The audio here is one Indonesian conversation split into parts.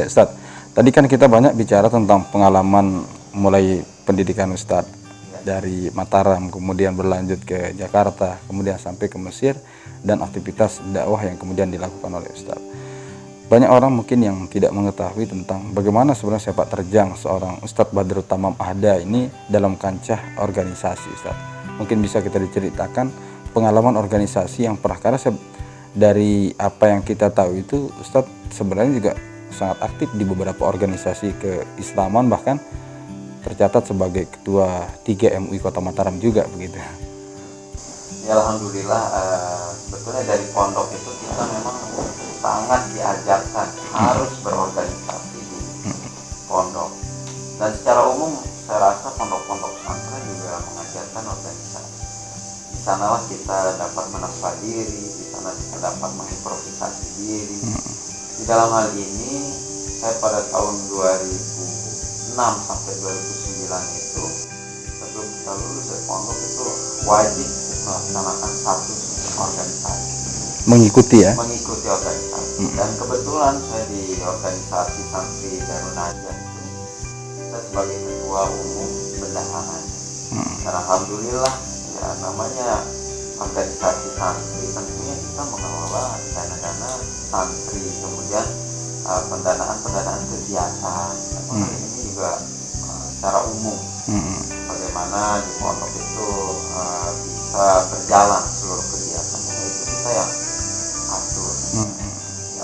Ya Ustadz, tadi kan kita banyak bicara tentang pengalaman mulai pendidikan Ustadz dari Mataram, kemudian berlanjut ke Jakarta, kemudian sampai ke Mesir, dan aktivitas dakwah yang kemudian dilakukan oleh Ustadz. Banyak orang mungkin yang tidak mengetahui tentang bagaimana sebenarnya sepak terjang seorang Ustadz Badrut Tamam Ahda ini dalam kancah organisasi Ustadz. Mungkin bisa kita diceritakan pengalaman organisasi yang pernah, karena dari apa yang kita tahu itu Ustadz sebenarnya juga sangat aktif di beberapa organisasi keislaman, bahkan tercatat sebagai ketua 3 MUI Kota Mataram juga begitu. Ya alhamdulillah, sebetulnya dari pondok itu kita memang sangat diajarkan harus berorganisasi di pondok, dan secara umum saya rasa pondok-pondok pesantren juga mengajarkan organisasi. Di sanalah kita dapat menasah diri, di sana kita dapat mengimprovisasi diri. Di dalam hal ini saya pada tahun 2006 sampai 2009 itu, sebelum kita lulus dari pondok itu wajib melaksanakan satu organisasi, mengikuti organisasi. Dan kebetulan saya di organisasi santri Darun Najah itu saya sebagai ketua umum bendahara. Dan alhamdulillah, ya namanya organisasi santri tentunya kita mengelola dana-dana santri, kemudian pendanaan kegiatan. Ini juga secara umum bagaimana di pondok itu bisa berjalan seluruh kegiatannya, itu kita yang atur.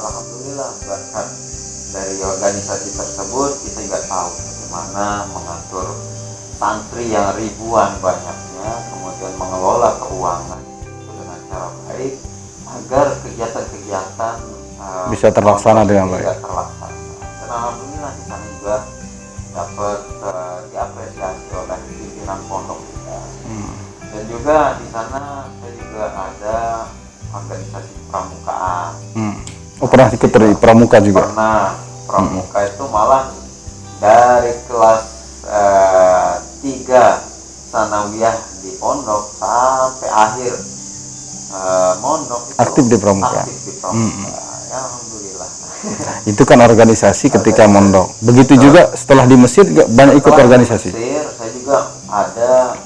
Alhamdulillah berkat dari organisasi tersebut kita juga tahu bagaimana mengatur santri yang ribuan banyaknya, kemudian mengelola keuangan itu dengan cara baik agar kegiatan-kegiatan bisa terlaksana dengan baik. Dan alhamdulillah di sana juga dapat diapresiasi oleh pimpinan pondok kita. Dan juga di sana saya juga ada organisasi pramukaan. Oh, pernah ikut dari pramuka juga? Pernah. Pramuka itu malah dari kelas 3 sanawiyah di pondok sampai akhir mondok itu aktif di pramuka. Ya alhamdulillah. Itu kan organisasi ketika mondok. Begitu juga setelah di Mesir juga banyak ikut organisasi. Di Mesir saya juga ada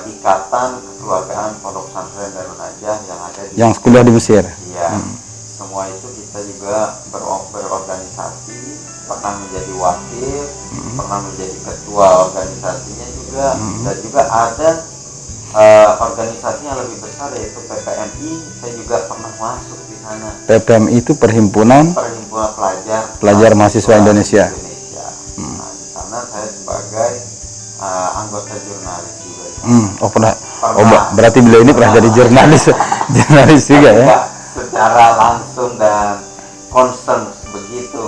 ikatan kekeluargaan pondok pesantren Darun Najah yang ada di yang kuliah di Mesir. Iya. Semua itu kita juga berorganisasi, pernah menjadi wakil, pernah menjadi ketua organisasinya juga, dan juga ada organisasi yang lebih besar yaitu PPMI. Saya juga pernah masuk di sana. PPMI itu perhimpunan pelajar mahasiswa Indonesia. Nah, di sana saya sebagai anggota jurnalis juga. Oh pernah. Oh berarti beliau ini pernah jadi jurnalis juga ya? Secara langsung dan concern begitu,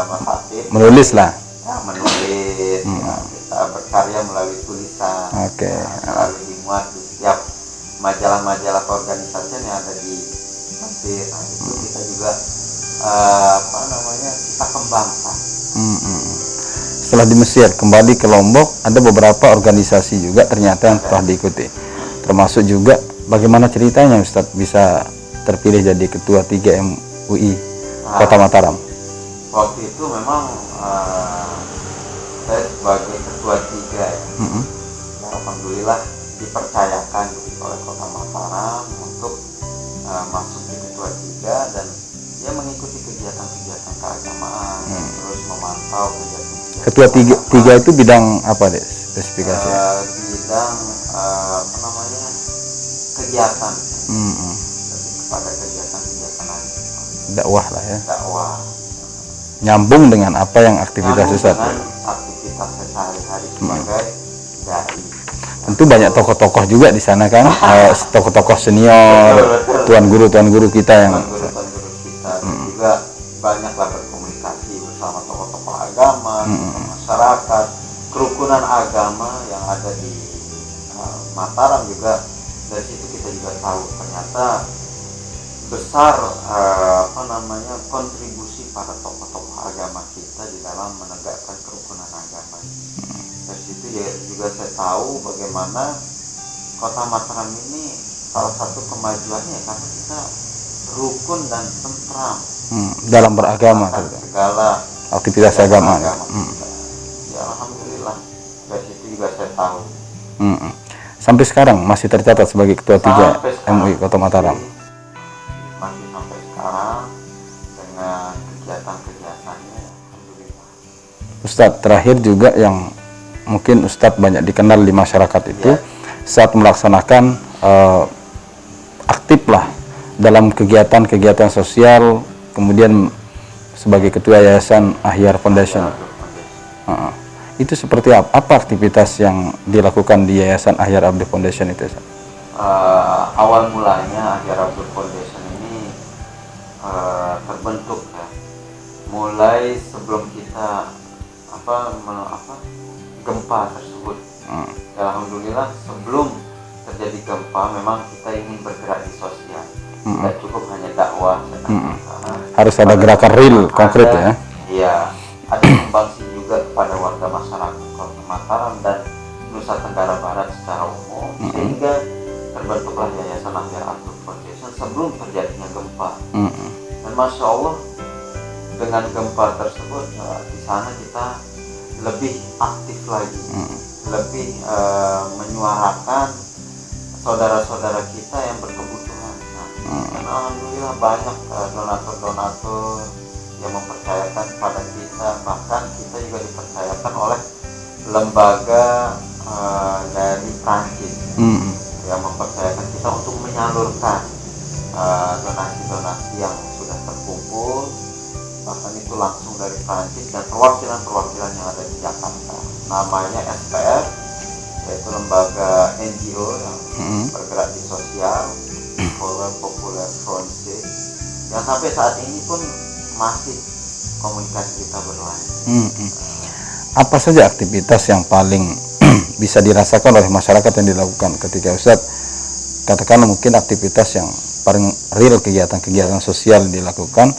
Mas Hafid. Menulis lah. Ya, menulis. Ya, kita berkarya melalui tulisan. Selalu dimuat di setiap majalah-majalah keorganisasian yang ada di Mesir. Nah, itu kita juga kita kembangkan. Setelah di Mesir kembali ke Lombok, ada beberapa organisasi juga ternyata yang telah diikuti, termasuk juga bagaimana ceritanya Ustadz bisa terpilih jadi ketua 3 MUI Kota Mataram. Waktu itu memang saya sebagai ketua 3 ya. Alhamdulillah dipercayakan oleh Kota Mataram untuk masuk di ketua 3 dan dia mengikuti kegiatan-kegiatan keagamaan, terus memantau kegiatan. Ketua 3 itu bidang apa deh spesifikasi? Bidang kegiatan. Pada kegiatan-kegiatan dakwah lah ya. Dakwah. Nyambung dengan apa yang aktivitas Ustaz. Aktivitas sehari-hari sebagai dai. Tentu banyak tokoh-tokoh juga di sana kan, tokoh-tokoh senior, tuan guru kita yang tuan-guru kita, dan juga banyaklah berkomunikasi bersama tokoh-tokoh agama, masyarakat, kerukunan agama yang ada di Mataram juga. Dari situ kita juga tahu ternyata besar kontribusi para tokoh-tokoh agama kita di dalam menegakkan kerukunan agama. Dari situ juga saya tahu bagaimana Kota Mataram ini salah satu kemajuannya karena kita rukun dan tentram dalam beragama, segala aktivitas agama. kita. Ya alhamdulillah dari situ juga saya tahu. Sampai sekarang masih tercatat sebagai ketua 3 Sampai sekarang MUI Kota Mataram. masih sampai sekarang dengan kegiatan-kegiatannya, alhamdulillah. Ustadz, terakhir juga yang mungkin Ustadz banyak dikenal di masyarakat itu saat melaksanakan aktif lah dalam kegiatan-kegiatan sosial, kemudian sebagai ketua Yayasan Ahyar Foundation. Itu seperti apa? Apa aktivitas yang dilakukan di Yayasan Ahyar Abdi Foundation itu? Awal mulanya Ahyar Abdi Foundation ini terbentuk ya, mulai sebelum kita gempa tersebut. Ya, alhamdulillah sebelum terjadi gempa memang kita ingin bergerak di sosial. Tidak cukup hanya dakwah. Harus ada gerakan real, konkret ya. Iya, ada sumbangsi juga kepada warga masyarakat Kota Mataram dan Nusa Tenggara Barat secara umum, sehingga terbentuklah Yayasan Ahyar Abdi Foundation sebelum terjadinya gempa. Dan masya Allah dengan gempa tersebut di sana kita lebih aktif lagi, lebih menyuarakan saudara-saudara kita yang berkebutuhan. Dan alhamdulillah banyak donatur-donatur yang mempercayakan pada kita, bahkan kita juga dipercayakan oleh lembaga dari Prancis yang mempercayakan kita untuk menyalurkan donasi-donasi yang sudah terkumpul, bahkan itu langsung dari Prancis dan perwakilan-perwakilan yang ada di Jakarta. Namanya SPR, yaitu lembaga NGO yang bergerak di sosial, Popular Frontier, yang sampai saat ini pun masih komunikasi kita berlanjut. Apa saja aktivitas yang paling bisa dirasakan oleh masyarakat yang dilakukan ketika Ustadz katakanlah mungkin aktivitas yang paling real, kegiatan-kegiatan sosial dilakukan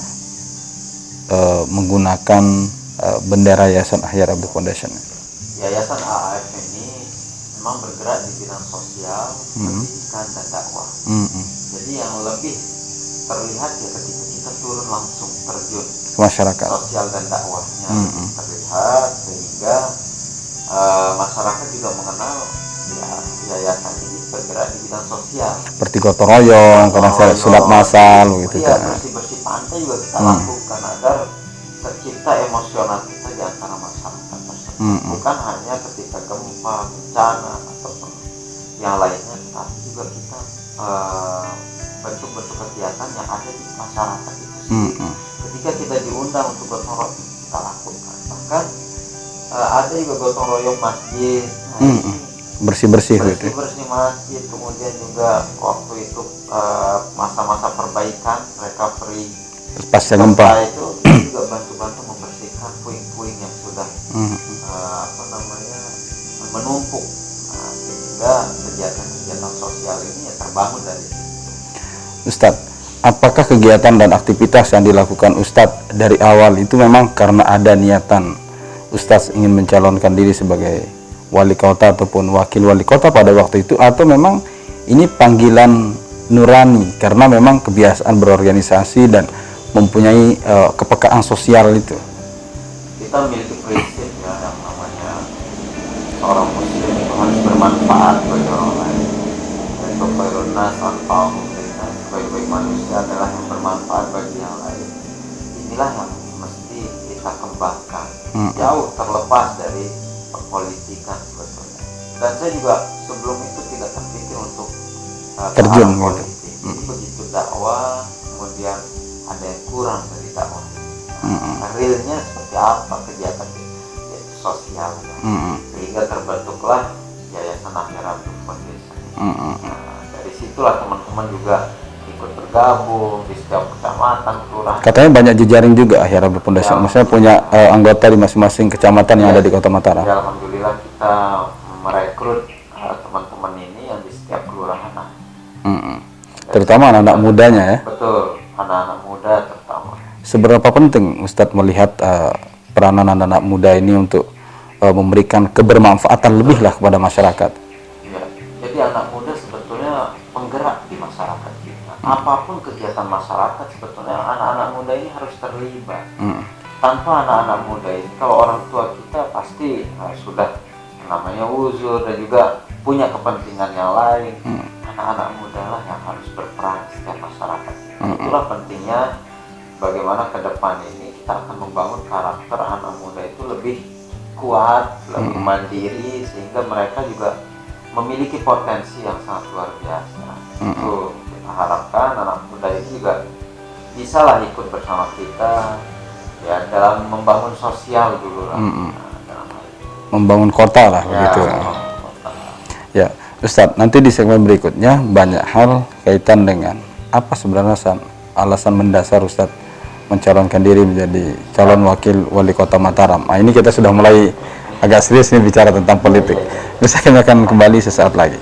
menggunakan bendera Yayasan Ahyar Abdi Foundation? Yayasan AAF ini memang bergerak di bidang sosial, pendidikan dan dakwah. Jadi yang lebih terlihat ya ketika kita turun langsung terjun ke masyarakat, sosial dan dakwahnya terlihat, sehingga masyarakat juga mengenal ya yayasan ini bergerak di bidang sosial. Seperti gotong royong, kadang sunat masal gitu ya. kan. Bersih-bersih pantai juga kita lakukan agar tercipta emosional kita di antara masyarakat tersebut. Bukan hanya ketika gempa, bencana ataupun yang lainnya, tetapi juga kita bentuk-bentuk kegiatan yang ada di masyarakat itu sendiri. Ketika kita diundang untuk gotong royong, kita lakukan. Bahkan ada juga gotong royong masjid. Bersih-bersih gitu. Bersih masjid, kemudian juga waktu itu masa-masa perbaikan, recovery pasca gempa itu juga bantu-bantu membersihkan puing-puing yang sudah menumpuk. Sehingga kegiatan-kegiatan sosial ini ya terbangun dari situ. Ustadz, apakah kegiatan dan aktivitas yang dilakukan Ustadz dari awal itu memang karena ada niatan Ustadz ingin mencalonkan diri sebagai wali kota ataupun wakil wali kota pada waktu itu, atau memang ini panggilan nurani karena memang kebiasaan berorganisasi dan mempunyai kepekaan sosial itu? Kita memiliki prinsip ya, yang namanya seorang muslim itu harus bermanfaat bagi orang lain. Yaitu khairun nas anfa'uhum linnas, sebaik-baik manusia adalah yang bermanfaat bagi yang lain. Inilah yang mesti kita kembangkan, jauh terlepas dari perpolitikan sebetulnya. Dan saya juga sebelum itu tidak terpikir untuk terjun politik. Jadi begitu dakwah, kemudian ada yang kurang dari dakwah. Realnya seperti apa kegiatan sosial ya. Sehingga terbentuklah Yayasan Ahyar Abdi Foundation. Dari situlah teman-teman juga ikut bergabung di setiap kecamatan, kelurahan. Katanya banyak jejaring juga Ahyar Abdi Foundation, maksudnya punya anggota di masing-masing kecamatan yang ada di Kota Mataram. Ya, alhamdulillah kita merekrut teman-teman ini yang di setiap kelurahan. Terutama anak-anak mudanya ya. Betul, anak-anak muda terutama. Seberapa penting Ustadz melihat peranan anak-anak muda ini untuk memberikan kebermanfaatan lebih lah kepada masyarakat? Ya, jadi anak muda sebetulnya penggerak di masyarakat kita. Apapun kegiatan masyarakat sebetulnya anak-anak muda ini harus terlibat. tanpa anak-anak muda ini, kalau orang tua kita pasti sudah namanya uzur dan juga punya kepentingan yang lain. Anak-anak muda lah yang harus berperan di setiap masyarakat. Itulah pentingnya bagaimana ke depan ini kita akan membangun karakter anak muda itu lebih kuat, lebih mandiri, sehingga mereka juga memiliki potensi yang sangat luar biasa. Itu kita harapkan anak muda ini juga bisa lah ikut bersama kita ya dalam membangun sosial dulu lah. Dalam hal ini. Membangun kota lah begitu. membangun kota. Ya, Ustadz, nanti di segmen berikutnya banyak hal kaitan dengan apa sebenarnya alasan mendasar Ustadz mencalonkan diri menjadi calon wakil wali kota Mataram. Nah, ini kita sudah mulai agak serius nih bicara tentang politik. Bisa kami akan kembali sesaat lagi.